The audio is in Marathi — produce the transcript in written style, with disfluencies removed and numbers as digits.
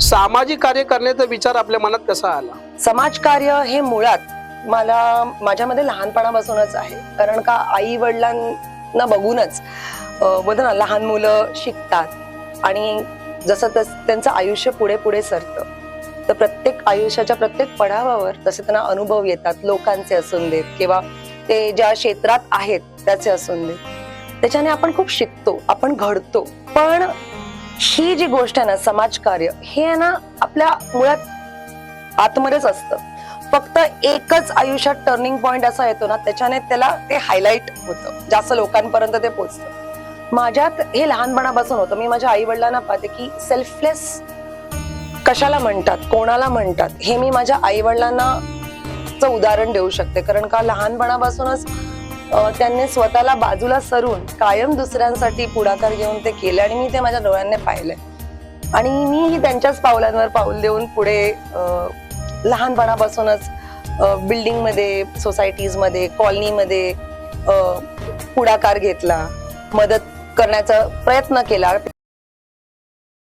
सामाजिक कार्य करण्याचा विचार आपल्या मनात कसा आला? समाजकार्य हे मुळात माझ्यामध्ये लहानपणापासूनच आहे. कारण का आई वडिलांना बघूनच बोलतो ना, लहान मुलं शिकतात आणि जसं त्यांचं आयुष्य पुढे पुढे सरतं, तर प्रत्येक आयुष्याच्या प्रत्येक पडावावर तसे त्यांना अनुभव येतात, लोकांचे असून देत किंवा ते ज्या क्षेत्रात आहेत त्याचे असून देत. त्याच्याने आपण खूप शिकतो, आपण घडतो. पण ही जी गोष्ट आहे ना, समाजकार्य, हे आहे ना आपल्या मुळात आतमध्येच असतं. फक्त एकच आयुष्यात टर्निंग पॉइंट असा येतो ना, त्याच्याने त्याला ते हायलाइट होतं, जास्त लोकांपर्यंत ते पोहोचतं. माझ्यात हे लहानपणापासून होतं. मी माझ्या आई वडिलांना पाहते की सेल्फलेस कशाला म्हणतात, कोणाला म्हणतात, हे मी माझ्या आई वडिलांना उदाहरण देऊ शकते. कारण का लहानपणापासूनच त्यांनी स्वतःला बाजूला सरून कायम दुसऱ्यांसाठी पुढाकार घेऊन ते केले आणि मी ते माझ्या डोळ्यांनी पाहिलंय. आणि मीही त्यांच्याच पावलांवर पाऊल देऊन पुढे लहानपणापासूनच बिल्डिंग मध्ये, सोसायटीज मध्ये, कॉलनीमध्ये पुढाकार घेतला, मदत करण्याचा प्रयत्न केला.